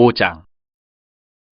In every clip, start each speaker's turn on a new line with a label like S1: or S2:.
S1: 5장.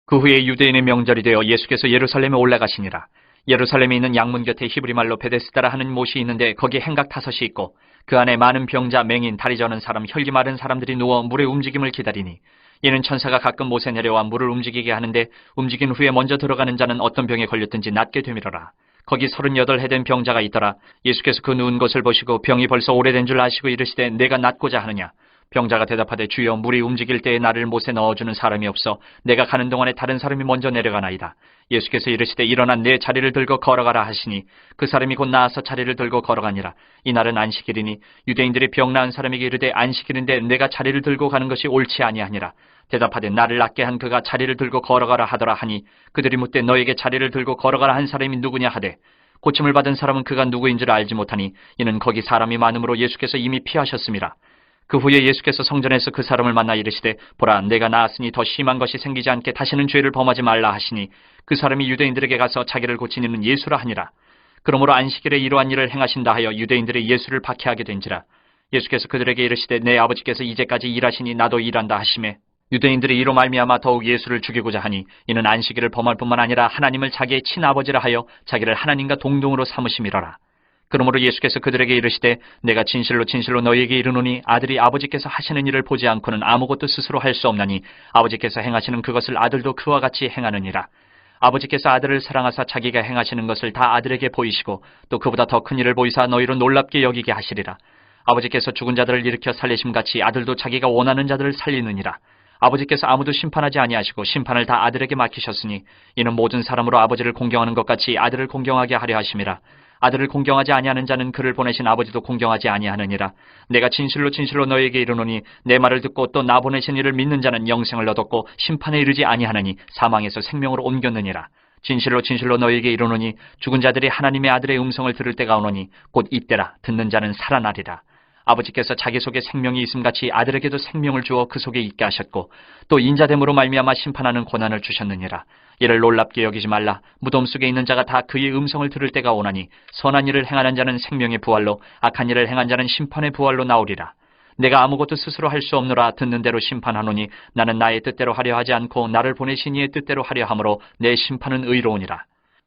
S1: 그 후에 유대인의 명절이 되어 예수께서 예루살렘에 올라가시니라. 예루살렘에 있는 양문 곁에 히브리 말로 베데스다라 하는 못이 있는데 거기에 행각 5이 있고 그 안에 많은 병자, 맹인, 다리 저는 사람, 혈기 마른 사람들이 누워 물의 움직임을 기다리니 이는 천사가 가끔 못에 내려와 물을 움직이게 하는데 움직인 후에 먼저 들어가는 자는 어떤 병에 걸렸든지 낫게 되밀어라. 거기 38해 된 병자가 있더라. 예수께서 그 누운 것을 보시고 병이 벌써 오래된 줄 아시고 이르시되 내가 낫고자 하느냐. 병자가 대답하되 주여 물이 움직일 때에 나를 못에 넣어주는 사람이 없어 내가 가는 동안에 다른 사람이 먼저 내려가나이다. 예수께서 이르시되 일어나 내 자리를 들고 걸어가라 하시니 그 사람이 곧 나아서 자리를 들고 걸어가니라. 이날은 안식일이니 유대인들이 병 나은 사람에게 이르되 안식일인데 내가 자리를 들고 가는 것이 옳지 아니하니라. 대답하되 나를 낫게 한 그가 자리를 들고 걸어가라 하더라 하니 그들이 묻되 너에게 자리를 들고 걸어가라 한 사람이 누구냐 하되 고침을 받은 사람은 그가 누구인 줄 알지 못하니 이는 거기 사람이 많음으로 예수께서 이미 피하셨음이라. 그 후에 예수께서 성전에서 그 사람을 만나 이르시되 보라 내가 나았으니 더 심한 것이 생기지 않게 다시는 죄를 범하지 말라 하시니 그 사람이 유대인들에게 가서 자기를 고친 이는 예수라 하니라. 그러므로 안식일에 이러한 일을 행하신다 하여 유대인들이 예수를 박해하게 된지라. 예수께서 그들에게 이르시되 내 아버지께서 이제까지 일하시니 나도 일한다 하시매 유대인들이 이로 말미암아 더욱 예수를 죽이고자 하니 이는 안식일을 범할 뿐만 아니라 하나님을 자기의 친아버지라 하여 자기를 하나님과 동등으로 삼으심이로라. 그러므로 예수께서 그들에게 이르시되 내가 진실로 진실로 너희에게 이르노니 아들이 아버지께서 하시는 일을 보지 않고는 아무것도 스스로 할 수 없나니 아버지께서 행하시는 그것을 아들도 그와 같이 행하느니라. 아버지께서 아들을 사랑하사 자기가 행하시는 것을 다 아들에게 보이시고 또 그보다 더 큰 일을 보이사 너희로 놀랍게 여기게 하시리라. 아버지께서 죽은 자들을 일으켜 살리심같이 아들도 자기가 원하는 자들을 살리느니라. 아버지께서 아무도 심판하지 아니하시고 심판을 다 아들에게 맡기셨으니 이는 모든 사람으로 아버지를 공경하는 것 같이 아들을 공경하게 하려 하심이라. 아들을 공경하지 아니하는 자는 그를 보내신 아버지도 공경하지 아니하느니라. 내가 진실로 진실로 너희에게 이르노니 내 말을 듣고 또 나 보내신 이를 믿는 자는 영생을 얻었고 심판에 이르지 아니하느니 사망에서 생명으로 옮겼느니라. 진실로 진실로 너희에게 이르노니 죽은 자들이 하나님의 아들의 음성을 들을 때가 오노니 곧 이때라. 듣는 자는 살아나리라. 아버지께서 자기 속에 생명이 있음같이 아들에게도 생명을 주어 그 속에 있게 하셨고 또 인자됨으로 말미암아 심판하는 권한을 주셨느니라. 이를 놀랍게 여기지 말라. 무덤 속에 있는 자가 다 그의 음성을 들을 때가 오나니 선한 일을 행하는 자는 생명의 부활로 악한 일을 행한 자는 심판의 부활로 나오리라. 내가 아무것도 스스로 할 수 없노라. 듣는 대로 심판하노니 나는 나의 뜻대로 하려 하지 않고 나를 보내신 이의 뜻대로 하려 함으로 내 심판은 의로우니라.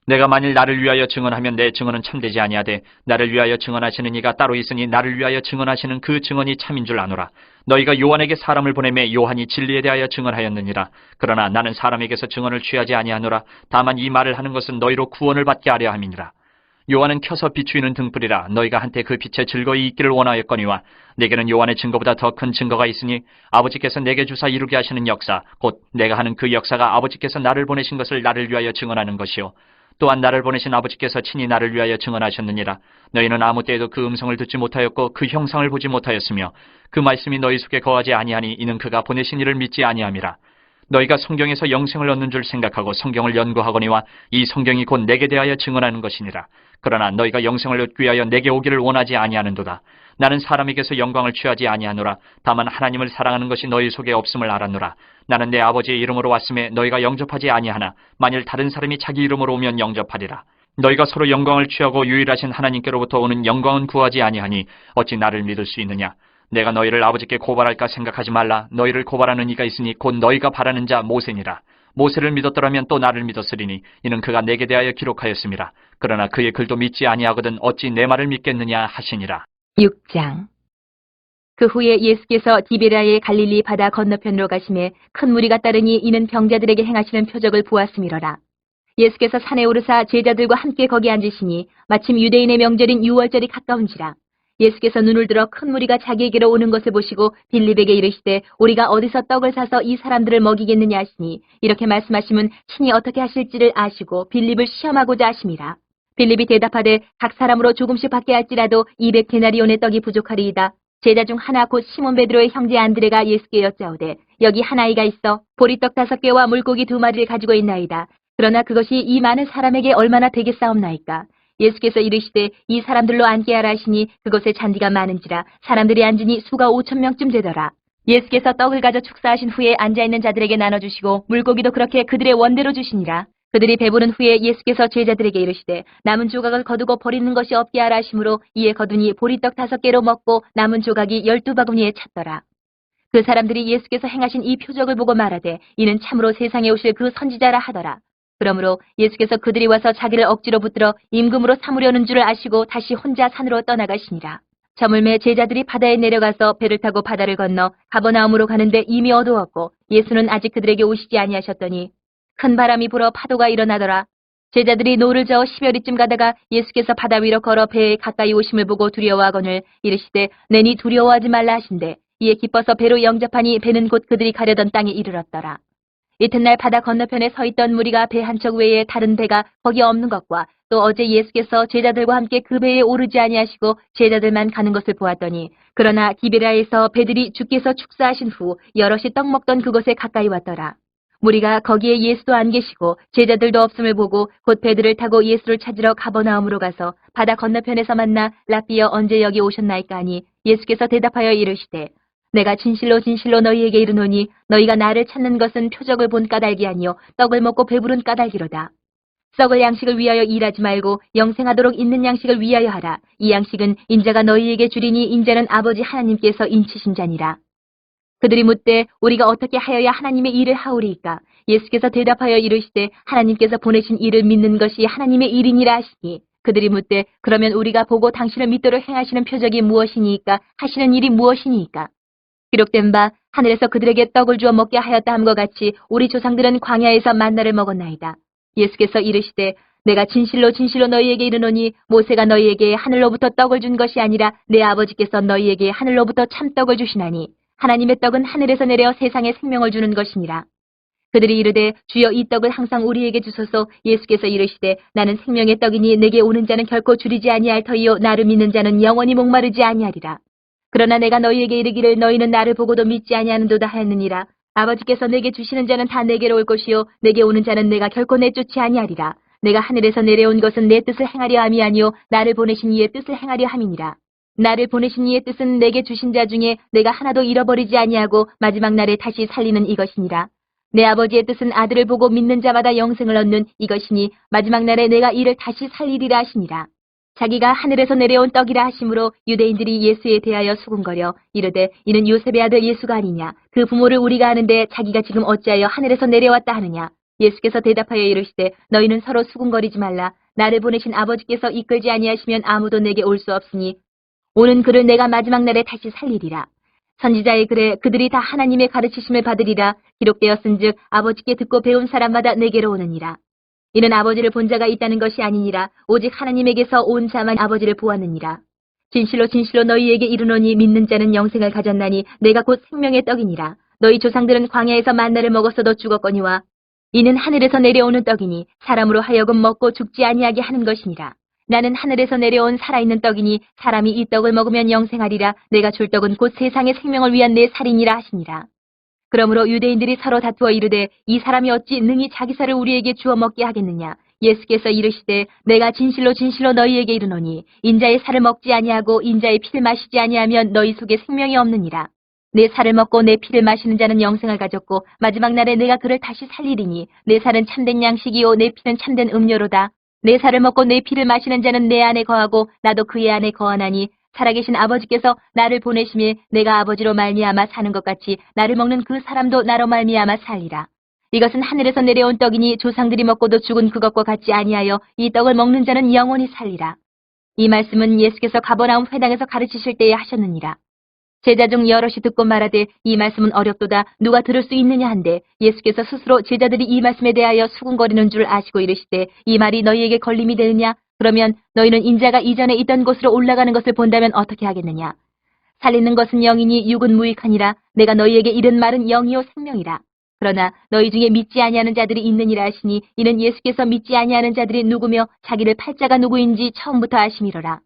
S1: 내가 만일 나를 위하여 증언하면 내 증언은 참되지 아니하되 나를 위하여 증언하시는 이가 따로 있으니 나를 위하여 증언하시는 그 증언이 참인 줄 아노라. 너희가 요한에게 사람을 보내매 요한이 진리에 대하여 증언하였느니라. 그러나 나는 사람에게서 증언을 취하지 아니하노라. 다만 이 말을 하는 것은 너희로 구원을 받게 하려 함이니라. 요한은 켜서 비추이는 등불이라. 너희가 한때 그 빛에 즐거이 있기를 원하였거니와 내게는 요한의 증거보다 더 큰 증거가 있으니 아버지께서 내게 주사 이루게 하시는 역사 곧 내가 하는 그 역사가 아버지께서 나를 보내신 것을 나를 위하여 증언하는 것이요 또한 나를 보내신 아버지께서 친히 나를 위하여 증언하셨느니라. 너희는 아무 때에도 그 음성을 듣지 못하였고 그 형상을 보지 못하였으며 그 말씀이 너희 속에 거하지 아니하니 이는 그가 보내신 이를 믿지 아니함이라. 너희가 성경에서 영생을 얻는 줄 생각하고 성경을 연구하거니와 이 성경이 곧 내게 대하여 증언하는 것이니라. 그러나 너희가 영생을 얻기 위하여 내게 오기를 원하지 아니하는도다. 나는 사람에게서 영광을 취하지 아니하노라. 다만 하나님을 사랑하는 것이 너희 속에 없음을 알았노라. 나는 내 아버지의 이름으로 왔음에 너희가 영접하지 아니하나 만일 다른 사람이 자기 이름으로 오면 영접하리라. 너희가 서로 영광을 취하고 유일하신 하나님께로부터 오는 영광은 구하지 아니하니 어찌 나를 믿을 수 있느냐. 내가 너희를 아버지께 고발할까 생각하지 말라. 너희를 고발하는 이가 있으니 곧 너희가 바라는 자 모세니라. 모세를 믿었더라면 또 나를 믿었으리니 이는 그가 내게 대하여 기록하였음이라. 그러나 그의 글도 믿지 아니하거든 어찌 내 말을 믿겠느냐 하시니라.
S2: 6장. 그 후에 예수께서 디베라의 갈릴리 바다 건너편으로 가심에 큰 무리가 따르니 이는 병자들에게 행하시는 표적을 보았음이로라. 예수께서 산에 오르사 제자들과 함께 거기 앉으시니 마침 유대인의 명절인 유월절이 가까운지라. 예수께서 눈을 들어 큰 무리가 자기에게로 오는 것을 보시고 빌립에게 이르시되 우리가 어디서 떡을 사서 이 사람들을 먹이겠느냐 하시니 이렇게 말씀하시면 친히 어떻게 하실지를 아시고 빌립을 시험하고자 하심이라. 빌립이 대답하되 각 사람으로 조금씩 받게 할지라도 200데나리온의 떡이 부족하리이다. 제자 중 하나 곧 시몬 베드로의 형제 안드레가 예수께 여짜오되 여기 한 아이가 있어 보리떡 5개와 물고기 2마리를 가지고 있나이다. 그러나 그것이 이 많은 사람에게 얼마나 되겠사옵나이까. 예수께서 이르시되 이 사람들로 앉게 하라 하시니 그곳에 잔디가 많은지라 사람들이 앉으니 수가 5,000명쯤 되더라. 예수께서 떡을 가져 축사하신 후에 앉아있는 자들에게 나눠주시고 물고기도 그렇게 그들의 원대로 주시니라. 그들이 배부른 후에 예수께서 제자들에게 이르시되 남은 조각을 거두고 버리는 것이 없게 하라 하심으로 이에 거두니 보리떡 5개로 먹고 남은 조각이 12바구니에 찼더라. 그 사람들이 예수께서 행하신 이 표적을 보고 말하되 이는 참으로 세상에 오실 그 선지자라 하더라. 그러므로 예수께서 그들이 와서 자기를 억지로 붙들어 임금으로 삼으려는 줄을 아시고 다시 혼자 산으로 떠나가시니라. 저물매 제자들이 바다에 내려가서 배를 타고 바다를 건너 가버나움으로 가는데 이미 어두웠고 예수는 아직 그들에게 오시지 아니하셨더니 큰 바람이 불어 파도가 일어나더라. 제자들이 노를 저어 10여리쯤 가다가 예수께서 바다 위로 걸어 배에 가까이 오심을 보고 두려워하거늘 이르시되 내니 두려워하지 말라 하신대 이에 기뻐서 배로 영접하니 배는 곧 그들이 가려던 땅에 이르렀더라. 이튿날 바다 건너편에 서 있던 무리가 배 한 척 외에 다른 배가 거기 없는 것과 또 어제 예수께서 제자들과 함께 그 배에 오르지 아니하시고 제자들만 가는 것을 보았더니 그러나 디베라에서 배들이 주께서 축사하신 후 여럿이 떡 먹던 그곳에 가까이 왔더라. 무리가 거기에 예수도 안 계시고 제자들도 없음을 보고 곧 배들을 타고 예수를 찾으러 가버나움으로 가서 바다 건너편에서 만나 랍비여 언제 여기 오셨나이까 하니 예수께서 대답하여 이르시되 내가 진실로 진실로 너희에게 이르노니 너희가 나를 찾는 것은 표적을 본 까닭이 아니요 떡을 먹고 배부른 까닭이로다. 썩을 양식을 위하여 일하지 말고 영생하도록 있는 양식을 위하여 하라. 이 양식은 인자가 너희에게 주리니 인자는 아버지 하나님께서 인치신 자니라. 그들이 묻되 우리가 어떻게 하여야 하나님의 일을 하오리이까? 예수께서 대답하여 이르시되 하나님께서 보내신 일을 믿는 것이 하나님의 일이니라 하시니 그들이 묻되 그러면 우리가 보고 당신을 믿도록 행하시는 표적이 무엇이니이까? 하시는 일이 무엇이니이까? 기록된 바 하늘에서 그들에게 떡을 주어 먹게 하였다 함과 같이 우리 조상들은 광야에서 만나를 먹었나이다. 예수께서 이르시되 내가 진실로 진실로 너희에게 이르노니 모세가 너희에게 하늘로부터 떡을 준 것이 아니라 내 아버지께서 너희에게 하늘로부터 참떡을 주시나니 하나님의 떡은 하늘에서 내려 세상에 생명을 주는 것이니라. 그들이 이르되 주여 이 떡을 항상 우리에게 주소서. 예수께서 이르시되 나는 생명의 떡이니 내게 오는 자는 결코 줄이지 아니할 터이요 나를 믿는 자는 영원히 목마르지 아니하리라. 그러나 내가 너희에게 이르기를 너희는 나를 보고도 믿지 아니하는도다 하였느니라. 아버지께서 내게 주시는 자는 다 내게로 올 것이요 내게 오는 자는 내가 결코 내쫓지 아니하리라. 내가 하늘에서 내려온 것은 내 뜻을 행하려 함이 아니요 나를 보내신 이의 뜻을 행하려 함이니라. 나를 보내신 이의 뜻은 내게 주신 자 중에 내가 하나도 잃어버리지 아니하고 마지막 날에 다시 살리는 이것이니라. 내 아버지의 뜻은 아들을 보고 믿는 자마다 영생을 얻는 이것이니 마지막 날에 내가 이를 다시 살리리라 하시니라. 자기가 하늘에서 내려온 떡이라 하심으로 유대인들이 예수에 대하여 수군거려 이르되 이는 요셉의 아들 예수가 아니냐. 그 부모를 우리가 아는데 자기가 지금 어찌하여 하늘에서 내려왔다 하느냐. 예수께서 대답하여 이르시되 너희는 서로 수군거리지 말라. 나를 보내신 아버지께서 이끌지 아니하시면 아무도 내게 올 수 없으니 오는 그를 내가 마지막 날에 다시 살리리라. 선지자의 글에 그들이 다 하나님의 가르치심을 받으리라. 기록되었은즉 아버지께 듣고 배운 사람마다 내게로 오느니라. 이는 아버지를 본 자가 있다는 것이 아니니라. 오직 하나님에게서 온 자만 아버지를 보았느니라. 진실로 진실로 너희에게 이르노니 믿는 자는 영생을 가졌나니 내가 곧 생명의 떡이니라. 너희 조상들은 광야에서 만나를 먹었어도 죽었거니와 이는 하늘에서 내려오는 떡이니 사람으로 하여금 먹고 죽지 아니하게 하는 것이니라. 나는 하늘에서 내려온 살아있는 떡이니 사람이 이 떡을 먹으면 영생하리라. 내가 줄 떡은 곧 세상의 생명을 위한 내 살이니라 하시니라. 그러므로 유대인들이 서로 다투어 이르되 이 사람이 어찌 능히 자기 살을 우리에게 주어 먹게 하겠느냐. 예수께서 이르시되 내가 진실로 진실로 너희에게 이르노니 인자의 살을 먹지 아니하고 인자의 피를 마시지 아니하면 너희 속에 생명이 없느니라. 내 살을 먹고 내 피를 마시는 자는 영생을 가졌고 마지막 날에 내가 그를 다시 살리리니 내 살은 참된 양식이요 내 피는 참된 음료로다. 내 살을 먹고 내 피를 마시는 자는 내 안에 거하고 나도 그의 안에 거하나니 살아계신 아버지께서 나를 보내심에 내가 아버지로 말미암아 사는 것 같이 나를 먹는 그 사람도 나로 말미암아 살리라. 이것은 하늘에서 내려온 떡이니 조상들이 먹고도 죽은 그것과 같지 아니하여 이 떡을 먹는 자는 영원히 살리라. 이 말씀은 예수께서 가버나움 회당에서 가르치실 때에 하셨느니라. 제자 중 여럿이 듣고 말하되 이 말씀은 어렵도다 누가 들을 수 있느냐 한데 예수께서 스스로 제자들이 이 말씀에 대하여 수군거리는 줄 아시고 이르시되 이 말이 너희에게 걸림이 되느냐. 그러면 너희는 인자가 이전에 있던 곳으로 올라가는 것을 본다면 어떻게 하겠느냐. 살리는 것은 영이니 육은 무익하니라. 내가 너희에게 이른 말은 영이요 생명이라. 그러나 너희 중에 믿지 아니하는 자들이 있느니라 하시니 이는 예수께서 믿지 아니하는 자들이 누구며 자기를 팔 자가 누구인지 처음부터 아심이로라.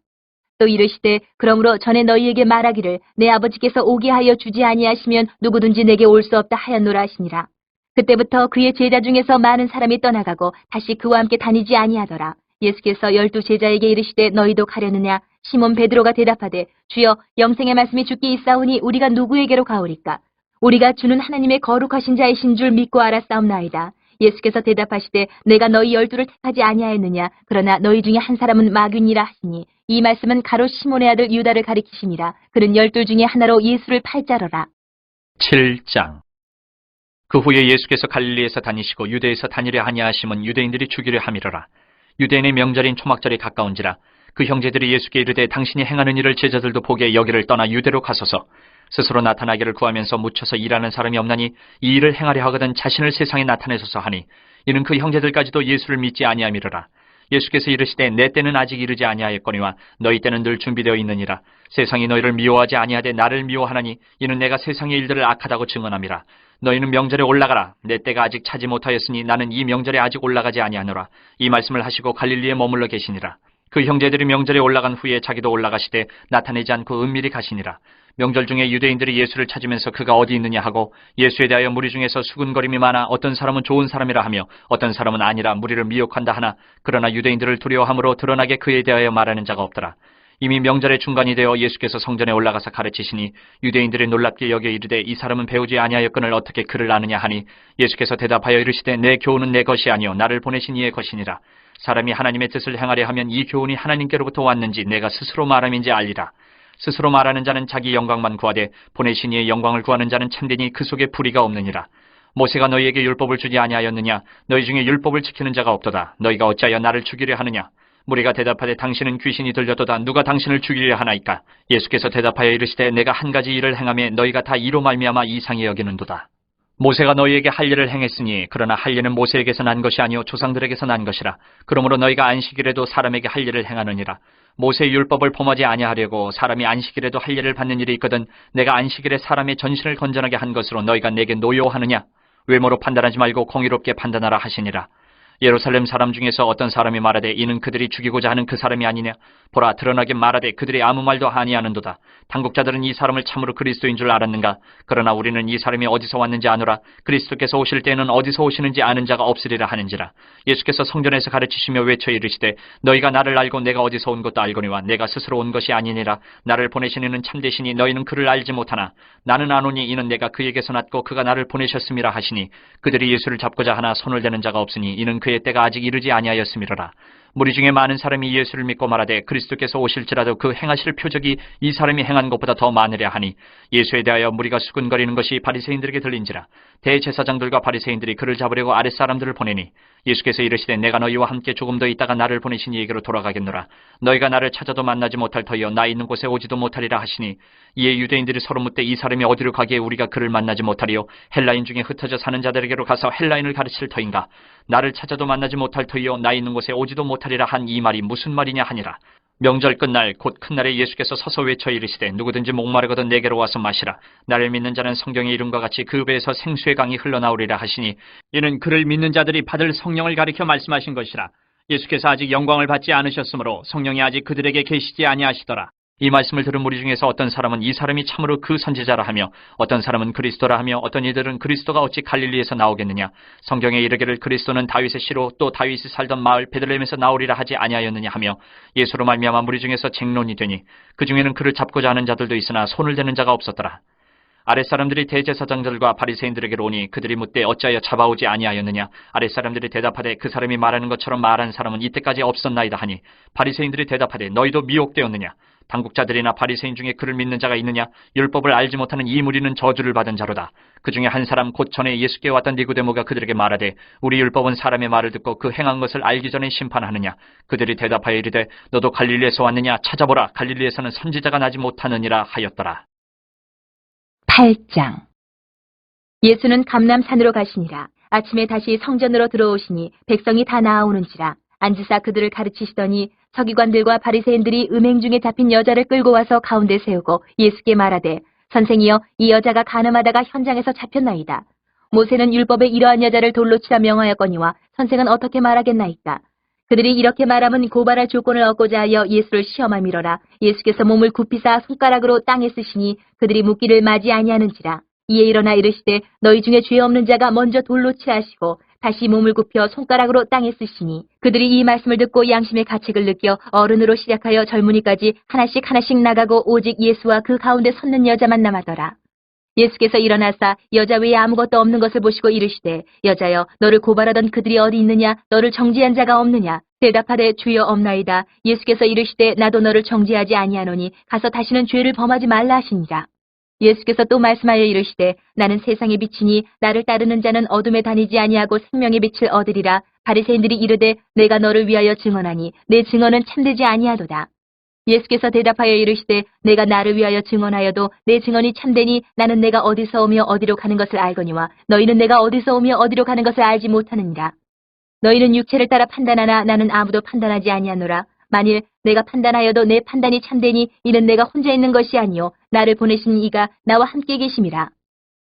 S2: 또 이르시되 그러므로 전에 너희에게 말하기를 내 아버지께서 오게 하여 주지 아니하시면 누구든지 내게 올 수 없다 하였노라 하시니라. 그때부터 그의 제자 중에서 많은 사람이 떠나가고 다시 그와 함께 다니지 아니하더라. 예수께서 12 제자에게 이르시되 너희도 가려느냐. 시몬 베드로가 대답하되 주여 영생의 말씀이 주께 있사오니 우리가 누구에게로 가오리까. 우리가 주는 하나님의 거룩하신 자이신 줄 믿고 알았사옵나이다. 예수께서 대답하시되 내가 너희 12를 택하지 아니하였느냐. 그러나 너희 중에 한 사람은 마귀니라 하시니 이 말씀은 가롯 시몬의 아들 유다를 가리키심이라. 그는 12 중에 하나로 예수를 팔자러라.
S1: 7장. 그 후에 예수께서 갈릴리에서 다니시고 유대에서 다니려 하냐하심은 유대인들이 죽이려 함이로라. 유대인의 명절인 초막절이 가까운지라. 그 형제들이 예수께 이르되 당신이 행하는 일을 제자들도 보게 여기를 떠나 유대로 가소서. 스스로 나타나기를 구하면서 묻혀서 일하는 사람이 없나니 이 일을 행하려 하거든 자신을 세상에 나타내소서 하니, 이는 그 형제들까지도 예수를 믿지 아니함이로라. 예수께서 이르시되 내 때는 아직 이르지 아니하였거니와 너희 때는 늘 준비되어 있느니라. 세상이 너희를 미워하지 아니하되 나를 미워하나니 이는 내가 세상의 일들을 악하다고 증언함이라. 너희는 명절에 올라가라. 내 때가 아직 차지 못하였으니 나는 이 명절에 아직 올라가지 아니하노라. 이 말씀을 하시고 갈릴리에 머물러 계시니라. 그 형제들이 명절에 올라간 후에 자기도 올라가시되 나타내지 않고 은밀히 가시니라. 명절 중에 유대인들이 예수를 찾으면서 그가 어디 있느냐 하고 예수에 대하여 무리 중에서 수군거림이 많아 어떤 사람은 좋은 사람이라 하며 어떤 사람은 아니라 무리를 미혹한다 하나, 그러나 유대인들을 두려워함으로 드러나게 그에 대하여 말하는 자가 없더라. 이미 명절의 중간이 되어 예수께서 성전에 올라가서 가르치시니 유대인들이 놀랍게 여겨 이르되 이 사람은 배우지 아니하였거늘 어떻게 그를 아느냐 하니, 예수께서 대답하여 이르시되 내 교훈은 내 것이 아니요 나를 보내신 이의 것이니라. 사람이 하나님의 뜻을 행하려 하면 이 교훈이 하나님께로부터 왔는지 내가 스스로 말함인지 알리라. 스스로 말하는 자는 자기 영광만 구하되 보내신 이의 영광을 구하는 자는 참되니 그 속에 불의가 없느니라. 모세가 너희에게 율법을 주지 아니하였느냐? 너희 중에 율법을 지키는 자가 없도다. 너희가 어찌하여 나를 죽이려 하느냐? 무리가 대답하되 당신은 귀신이 들렸도다. 누가 당신을 죽이려 하나이까? 예수께서 대답하여 이르시되 내가 한 가지 일을 행하며 너희가 다 이로 말미암아 이상히 여기는도다. 모세가 너희에게 할 일을 행했으니 그러나 할 일은 모세에게서 난 것이 아니요 조상들에게서 난 것이라. 그러므로 너희가 안식일에도 사람에게 할 일을 행하느니라. 모세의 율법을 범하지 아니하려고 사람이 안식일에도 할 일을 받는 일이 있거든 내가 안식일에 사람의 전신을 건전하게 한 것으로 너희가 내게 노여하느냐? 외모로 판단하지 말고 공의롭게 판단하라 하시니라. 예루살렘 사람 중에서 어떤 사람이 말하되 이는 그들이 죽이고자 하는 그 사람이 아니냐? 보라, 드러나게 말하되 그들이 아무 말도 아니하는도다. 당국자들은 이 사람을 참으로 그리스도인 줄 알았는가? 그러나 우리는 이 사람이 어디서 왔는지 아노라. 그리스도께서 오실 때에는 어디서 오시는지 아는 자가 없으리라 하는지라. 예수께서 성전에서 가르치시며 외쳐 이르시되 너희가 나를 알고 내가 어디서 온 것도 알거니와 내가 스스로 온 것이 아니니라. 나를 보내신 이는 참되시니 너희는 그를 알지 못하나 나는 아노니 이는 내가 그에게서 났고 그가 나를 보내셨음이라 하시니, 그들이 예수를 잡고자 하나 손을 대는 자가 없으니 이는 그의 때가 아직 이르지 아니하였음이로라. 무리 중에 많은 사람이 예수를 믿고 말하되 그리스도께서 오실지라도 그 행하실 표적이 이 사람이 행한 것보다 더 많으랴 하니, 예수에 대하여 무리가 수군거리는 것이 바리새인들에게 들린지라. 대제사장들과 바리새인들이 그를 잡으려고 아랫사람들을 보내니, 예수께서 이르시되 내가 너희와 함께 조금 더 있다가 나를 보내신 이에게로 돌아가겠노라. 너희가 나를 찾아도 만나지 못할 터이요 나 있는 곳에 오지도 못하리라 하시니, 이에 유대인들이 서로 묻되 이 사람이 어디로 가기에 우리가 그를 만나지 못하리요? 헬라인 중에 흩어져 사는 자들에게로 가서 헬라인을 가르칠 터인가? 나를 찾아도 만나지 못할 터이요 나 있는 곳에 오지도 못하리라 한 이 말이 무슨 말이냐 하니라. 명절 끝날 곧 큰 날에 예수께서 서서 외쳐 이르시되 누구든지 목마르거든 내게로 와서 마시라. 나를 믿는 자는 성경의 이름과 같이 그 배에서 생수의 강이 흘러나오리라 하시니, 이는 그를 믿는 자들이 받을 성령을 가리켜 말씀하신 것이라. 예수께서 아직 영광을 받지 않으셨으므로 성령이 아직 그들에게 계시지 아니하시더라. 이 말씀을 들은 무리 중에서 어떤 사람은 이 사람이 참으로 그 선지자라 하며 어떤 사람은 그리스도라 하며 어떤 이들은 그리스도가 어찌 갈릴리에서 나오겠느냐? 성경에 이르기를 그리스도는 다윗의 씨로 또 다윗이 살던 마을 베들레헴에서 나오리라 하지 아니하였느냐 하며 예수로 말미암아 무리 중에서 쟁론이 되니 그 중에는 그를 잡고자 하는 자들도 있으나 손을 대는 자가 없었더라. 아랫사람들이 대제사장들과 바리새인들에게로 오니 그들이 묻되 어찌하여 잡아오지 아니하였느냐? 아랫사람들이 대답하되 그 사람이 말하는 것처럼 말한 사람은 이때까지 없었나이다 하니, 바리새인들이 대답하되 너희도 미혹되었느냐? 당국자들이나 바리새인 중에 그를 믿는 자가 있느냐? 율법을 알지 못하는 이 무리는 저주를 받은 자로다. 그 중에 한 사람 곧 전에 예수께 왔던 니고데모가 그들에게 말하되 우리 율법은 사람의 말을 듣고 그 행한 것을 알기 전에 심판하느냐? 그들이 대답하여 이르되 너도 갈릴리에서 왔느냐? 찾아보라. 갈릴리에서는 선지자가 나지 못하느니라 하였더라.
S2: 8장. 예수는 감람산으로 가시니라. 아침에 다시 성전으로 들어오시니 백성이 다 나아오는지라. 앉으사 그들을 가르치시더니 서기관들과 바리새인들이 음행 중에 잡힌 여자를 끌고 와서 가운데 세우고 예수께 말하되 선생이여 이 여자가 간음하다가 현장에서 잡혔나이다. 모세는 율법에 이러한 여자를 돌로 치라 명하였거니와 선생은 어떻게 말하겠나이까? 그들이 이렇게 말하면 고발할 조건을 얻고자 하여 예수를 시험함이로라. 예수께서 몸을 굽히사 손가락으로 땅에 쓰시니 그들이 묻기를 맞이 아니하는지라. 이에 일어나 이르시되 너희 중에 죄 없는 자가 먼저 돌로 치하시고 다시 몸을 굽혀 손가락으로 땅에 쓰시니, 그들이 이 말씀을 듣고 양심의 가책을 느껴 어른으로 시작하여 젊은이까지 하나씩 하나씩 나가고 오직 예수와 그 가운데 섰는 여자만 남았더라. 예수께서 일어나사 여자 외에 아무것도 없는 것을 보시고 이르시되 여자여 너를 고발하던 그들이 어디 있느냐? 너를 정죄한 자가 없느냐? 대답하되 주여 없나이다. 예수께서 이르시되 나도 너를 정죄하지 아니하노니 가서 다시는 죄를 범하지 말라 하시니라. 예수께서 또 말씀하여 이르시되 나는 세상의 빛이니 나를 따르는 자는 어둠에 다니지 아니하고 생명의 빛을 얻으리라. 바리새인들이 이르되 내가 너를 위하여 증언하니 내 증언은 참되지 아니하도다. 예수께서 대답하여 이르시되 내가 나를 위하여 증언하여도 내 증언이 참되니 나는 내가 어디서 오며 어디로 가는 것을 알거니와 너희는 내가 어디서 오며 어디로 가는 것을 알지 못하느니라. 너희는 육체를 따라 판단하나 나는 아무도 판단하지 아니하노라. 만일 내가 판단하여도 내 판단이 참되니 이는 내가 혼자 있는 것이 아니요 나를 보내신 이가 나와 함께 계심이라.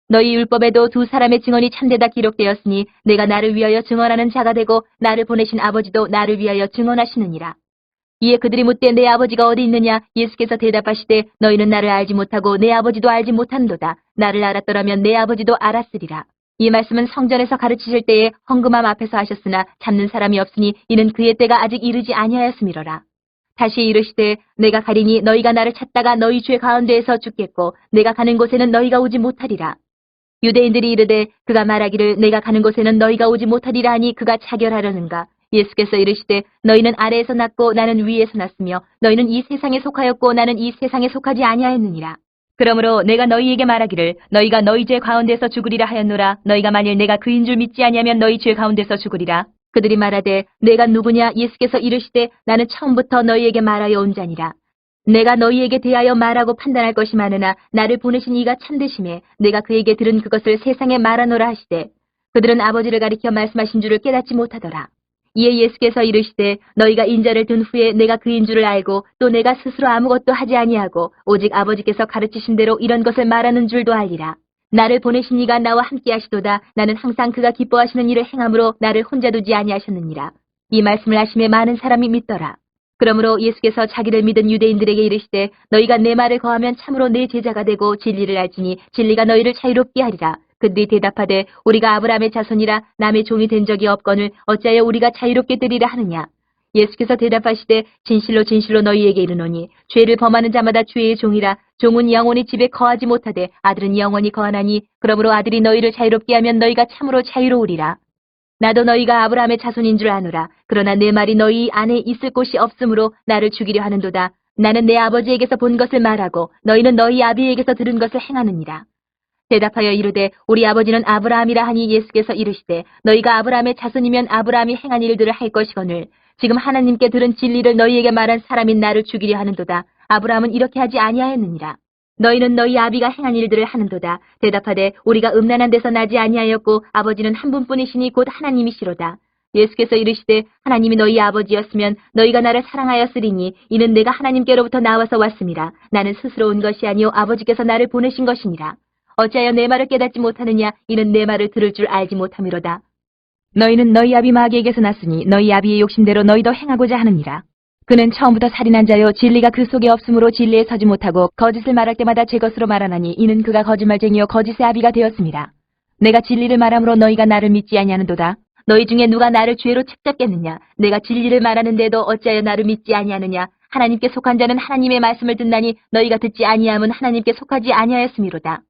S2: 너희 율법에도 두 사람의 증언이 참되다 기록되었으니 내가 나를 위하여 증언하는 자가 되고 나를 보내신 아버지도 나를 위하여 증언하시느니라. 이에 그들이 묻되 내 아버지가 어디 있느냐? 예수께서 대답하시되 너희는 나를 알지 못하고 내 아버지도 알지 못하는도다. 나를 알았더라면 내 아버지도 알았으리라. 이 말씀은 성전에서 가르치실 때에 헌금함 앞에서 하셨으나 잡는 사람이 없으니 이는 그의 때가 아직 이르지 아니하였음이로라. 다시 이르시되 내가 가리니 너희가 나를 찾다가 너희 죄 가운데에서 죽겠고 내가 가는 곳에는 너희가 오지 못하리라. 유대인들이 이르되 그가 말하기를 내가 가는 곳에는 너희가 오지 못하리라 하니 그가 자결하려는가. 예수께서 이르시되 너희는 아래에서 났고 나는 위에서 났으며 너희는 이 세상에 속하였고 나는 이 세상에 속하지 아니하였느니라. 그러므로 내가 너희에게 말하기를 너희가 너희 죄 가운데서 죽으리라 하였노라. 너희가 만일 내가 그인 줄 믿지 아니하면 너희 죄 가운데서 죽으리라. 그들이 말하되 내가 누구냐? 예수께서 이르시되 나는 처음부터 너희에게 말하여 온 자니라. 내가 너희에게 대하여 말하고 판단할 것이 많으나 나를 보내신 이가 참되심에 내가 그에게 들은 그것을 세상에 말하노라 하시되 그들은 아버지를 가리켜 말씀하신 줄을 깨닫지 못하더라. 이에 예수께서 이르시되 너희가 인자를 둔 후에 내가 그인 줄을 알고 또 내가 스스로 아무것도 하지 아니하고 오직 아버지께서 가르치신 대로 이런 것을 말하는 줄도 알리라. 나를 보내신 이가 나와 함께 하시도다. 나는 항상 그가 기뻐하시는 일을 행함으로 나를 혼자 두지 아니하셨느니라. 이 말씀을 하심에 많은 사람이 믿더라. 그러므로 예수께서 자기를 믿은 유대인들에게 이르시되 너희가 내 말을 거하면 참으로 내 제자가 되고 진리를 알지니 진리가 너희를 자유롭게 하리라. 그들이 대답하되 우리가 아브라함의 자손이라 남의 종이 된 적이 없거늘 어찌하여 우리가 자유롭게 되리라 하느냐. 예수께서 대답하시되 진실로 진실로 너희에게 이르노니 죄를 범하는 자마다 죄의 종이라. 종은 영원히 집에 거하지 못하되 아들은 영원히 거하나니 그러므로 아들이 너희를 자유롭게 하면 너희가 참으로 자유로우리라. 나도 너희가 아브라함의 자손인 줄 아노라. 그러나 내 말이 너희 안에 있을 곳이 없으므로 나를 죽이려 하는도다. 나는 내 아버지에게서 본 것을 말하고 너희는 너희 아비에게서 들은 것을 행하느니라. 대답하여 이르되 우리 아버지는 아브라함이라 하니 예수께서 이르시되 너희가 아브라함의 자손이면 아브라함이 행한 일들을 할 것이거늘 지금 하나님께 들은 진리를 너희에게 말한 사람인 나를 죽이려 하는도다. 아브라함은 이렇게 하지 아니하였느니라. 너희는 너희 아비가 행한 일들을 하는도다. 대답하되 우리가 음란한 데서 나지 아니하였고 아버지는 한 분뿐이시니 곧 하나님이시로다. 예수께서 이르시되 하나님이 너희 아버지였으면 너희가 나를 사랑하였으리니 이는 내가 하나님께로부터 나와서 왔음이라. 나는 스스로 온 것이 아니요 아버지께서 나를 보내신 것이니라. 어찌하여 내 말을 깨닫지 못하느냐? 이는 내 말을 들을 줄 알지 못함이로다. 너희는 너희 아비 마귀에게서 났으니 너희 아비의 욕심대로 너희도 행하고자 하느니라. 그는 처음부터 살인한 자요 진리가 그 속에 없으므로 진리에 서지 못하고 거짓을 말할 때마다 제 것으로 말하나니 이는 그가 거짓말쟁이요 거짓의 아비가 되었습니다. 내가 진리를 말함으로 너희가 나를 믿지 아니하는도다. 너희 중에 누가 나를 죄로 책잡겠느냐? 내가 진리를 말하는데도 어찌하여 나를 믿지 아니하느냐? 하나님께 속한 자는 하나님의 말씀을 듣나니 너희가 듣지 아니함은 하나님께 속하지 아니하였음이로다.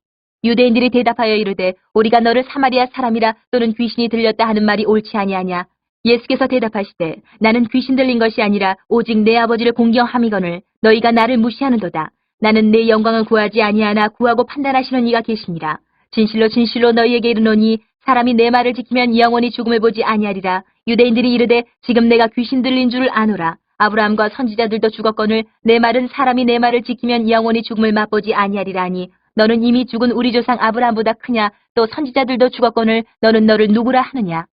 S2: 유대인들이 대답하여 이르되 우리가 너를 사마리아 사람이라 또는 귀신이 들렸다 하는 말이 옳지 아니하냐. 예수께서 대답하시되 나는 귀신 들린 것이 아니라 오직 내 아버지를 공경함이거늘 너희가 나를 무시하는도다. 나는 내 영광을 구하지 아니하나 구하고 판단하시는 이가 계시니라. 진실로 진실로 너희에게 이르노니 사람이 내 말을 지키면 영원히 죽음을 보지 아니하리라. 유대인들이 이르되 지금 내가 귀신 들린 줄을 아노라. 아브라함과 선지자들도 죽었거늘 내 말은 사람이 내 말을 지키면 영원히 죽음을 맛보지 아니하리라 하니 너는 이미 죽은 우리 조상 아브라함보다 크냐? 또 선지자들도 죽었거늘 너는 너를 누구라 하느냐?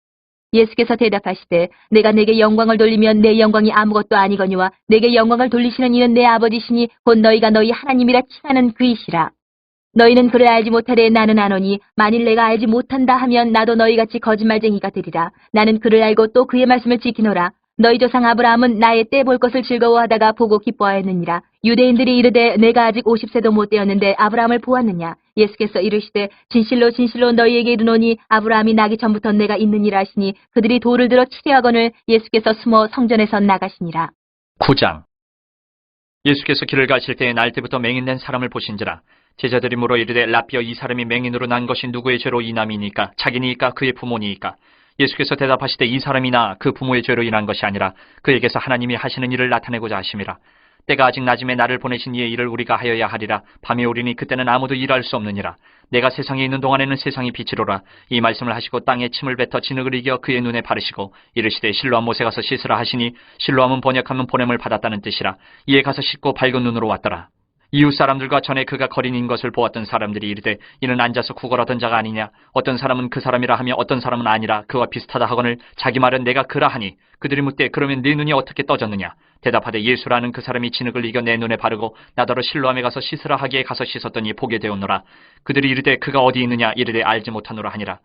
S2: 예수께서 대답하시되 내가 내게 영광을 돌리면 내 영광이 아무것도 아니거니와 내게 영광을 돌리시는 이는 내 아버지시니 곧 너희가 너희 하나님이라 칭하는 그이시라. 너희는 그를 알지 못하되 나는 아노니 만일 내가 알지 못한다 하면 나도 너희같이 거짓말쟁이가 되리라. 나는 그를 알고 또 그의 말씀을 지키노라. 너희 조상 아브라함은 나의 때 볼 것을 즐거워하다가 보고 기뻐하였느니라. 유대인들이 이르되 내가 아직 50세도 못 되었는데 아브라함을 보았느냐. 예수께서 이르시되 진실로 진실로 너희에게 이르노니 아브라함이 나기 전부터 내가 있느니라 하시니 그들이 돌을 들어 치려하거늘 예수께서 숨어 성전에서 나가시니라.
S1: 9장. 예수께서 길을 가실 때에 날 때부터 맹인된 사람을 보신지라. 제자들이 물어 이르되 라삐어 이 사람이 맹인으로 난 것이 누구의 죄로 인함이니까 자기니까 그의 부모니까. 예수께서 대답하시되 이 사람이나 그 부모의 죄로 인한 것이 아니라 그에게서 하나님이 하시는 일을 나타내고자 하심이라. 때가 아직 낮음에 나를 보내신 이의 일을 우리가 하여야 하리라. 밤이 오리니 그때는 아무도 일할 수 없느니라. 내가 세상에 있는 동안에는 세상이 빛이로라. 이 말씀을 하시고 땅에 침을 뱉어 진흙을 이겨 그의 눈에 바르시고 이르시되 실로암 못에 가서 씻으라 하시니 실로암은 번역하면 보냄을 받았다는 뜻이라. 이에 가서 씻고 밝은 눈으로 왔더라. 이웃 사람들과 전에 그가 거린인 것을 보았던 사람들이 이르되 이는 앉아서 구걸하던 자가 아니냐. 어떤 사람은 그 사람이라 하며 어떤 사람은 아니라 그와 비슷하다 하거늘 자기 말은 내가 그라 하니 그들이 묻되 그러면 네 눈이 어떻게 떠졌느냐. 대답하되 예수라는 그 사람이 진흙을 이겨 내 눈에 바르고 나더러 실로암에 가서 씻으라 하기에 가서 씻었더니 보게 되었노라. 그들이 이르되 그가 어디 있느냐. 이르되 알지 못하노라 하니라.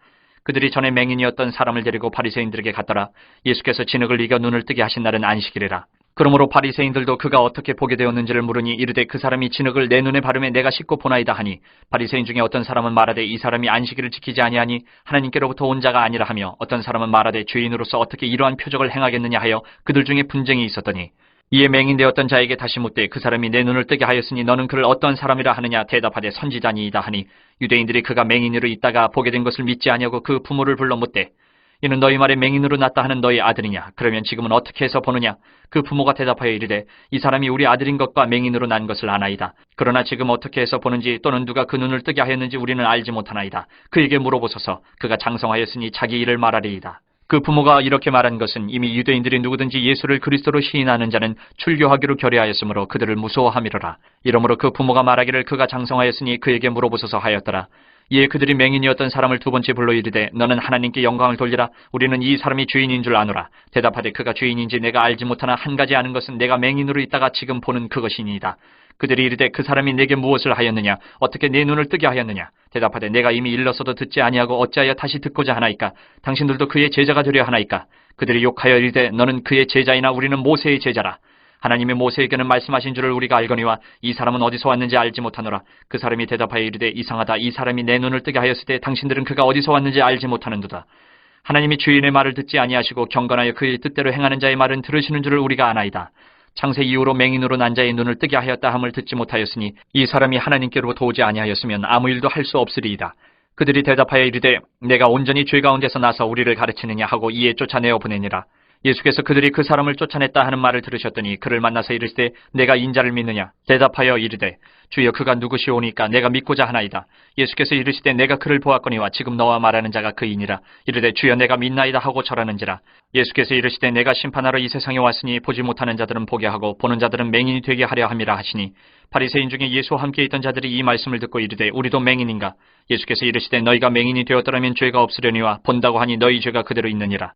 S1: 그들이 전에 맹인이었던 사람을 데리고 바리새인들에게 갔더라. 예수께서 진흙을 이겨 눈을 뜨게 하신 날은 안식일이라. 그러므로 바리새인들도 그가 어떻게 보게 되었는지를 물으니 이르되 그 사람이 진흙을 내 눈에 바르매 내가 씻고 보나이다 하니 바리새인 중에 어떤 사람은 말하되 이 사람이 안식일을 지키지 아니하니 하나님께로부터 온 자가 아니라 하며 어떤 사람은 말하되 죄인으로서 어떻게 이러한 표적을 행하겠느냐 하여 그들 중에 분쟁이 있었더니 이에 맹인되었던 자에게 다시 묻되 그 사람이 내 눈을 뜨게 하였으니 너는 그를 어떤 사람이라 하느냐. 대답하되 선지자니이다 하니 유대인들이 그가 맹인으로 있다가 보게 된 것을 믿지 아니하고 그 부모를 불러 묻되 이는 너희 말에 맹인으로 났다 하는 너희 아들이냐. 그러면 지금은 어떻게 해서 보느냐. 그 부모가 대답하여 이르되 이 사람이 우리 아들인 것과 맹인으로 난 것을 아나이다. 그러나 지금 어떻게 해서 보는지 또는 누가 그 눈을 뜨게 하였는지 우리는 알지 못하나이다. 그에게 물어보소서. 그가 장성하였으니 자기 일을 말하리이다. 그 부모가 이렇게 말한 것은 이미 유대인들이 누구든지 예수를 그리스도로 시인하는 자는 출교하기로 결의하였으므로 그들을 무서워함이로라. 이러므로 그 부모가 말하기를 그가 장성하였으니 그에게 물어보소서 하였더라. 이에 그들이 맹인이었던 사람을 두 번째 불러 이르되 너는 하나님께 영광을 돌리라. 우리는 이 사람이 죄인인 줄 아노라. 대답하되 그가 죄인인지 내가 알지 못하나 한 가지 아는 것은 내가 맹인으로 있다가 지금 보는 그것이니이다. 그들이 이르되 그 사람이 내게 무엇을 하였느냐. 어떻게 내 눈을 뜨게 하였느냐. 대답하되 내가 이미 일렀어도 듣지 아니하고 어찌하여 다시 듣고자 하나이까. 당신들도 그의 제자가 되려 하나이까. 그들이 욕하여 이르되 너는 그의 제자이나 우리는 모세의 제자라. 하나님이 모세에게는 말씀하신 줄을 우리가 알거니와 이 사람은 어디서 왔는지 알지 못하노라. 그 사람이 대답하여 이르되 이상하다. 이 사람이 내 눈을 뜨게 하였을 때 당신들은 그가 어디서 왔는지 알지 못하는도다. 하나님이 주인의 말을 듣지 아니하시고 경건하여 그의 뜻대로 행하는 자의 말은 들으시는 줄을 우리가 아나이다. 창세 이후로 맹인으로 난 자의 눈을 뜨게 하였다 함을 듣지 못하였으니 이 사람이 하나님께로부터 오지 아니하였으면 아무 일도 할 수 없으리이다. 그들이 대답하여 이르되 내가 온전히 죄 가운데서 나서 우리를 가르치느냐 하고 이에 쫓아내어 보내니라. 예수께서 그들이 그 사람을 쫓아냈다 하는 말을 들으셨더니 그를 만나서 이르시되 내가 인자를 믿느냐. 대답하여 이르되 주여 그가 누구시오니까 내가 믿고자 하나이다. 예수께서 이르시되 내가 그를 보았거니와 지금 너와 말하는 자가 그이니라. 이르되 주여 내가 믿나이다 하고 절하는지라. 예수께서 이르시되 내가 심판하러 이 세상에 왔으니 보지 못하는 자들은 보게 하고 보는 자들은 맹인이 되게 하려 함이라 하시니 바리새인 중에 예수와 함께 있던 자들이 이 말씀을 듣고 이르되 우리도 맹인인가. 예수께서 이르시되 너희가 맹인이 되었더라면 죄가 없으려니와 본다고 하니 너희 죄가 그대로 있느니라.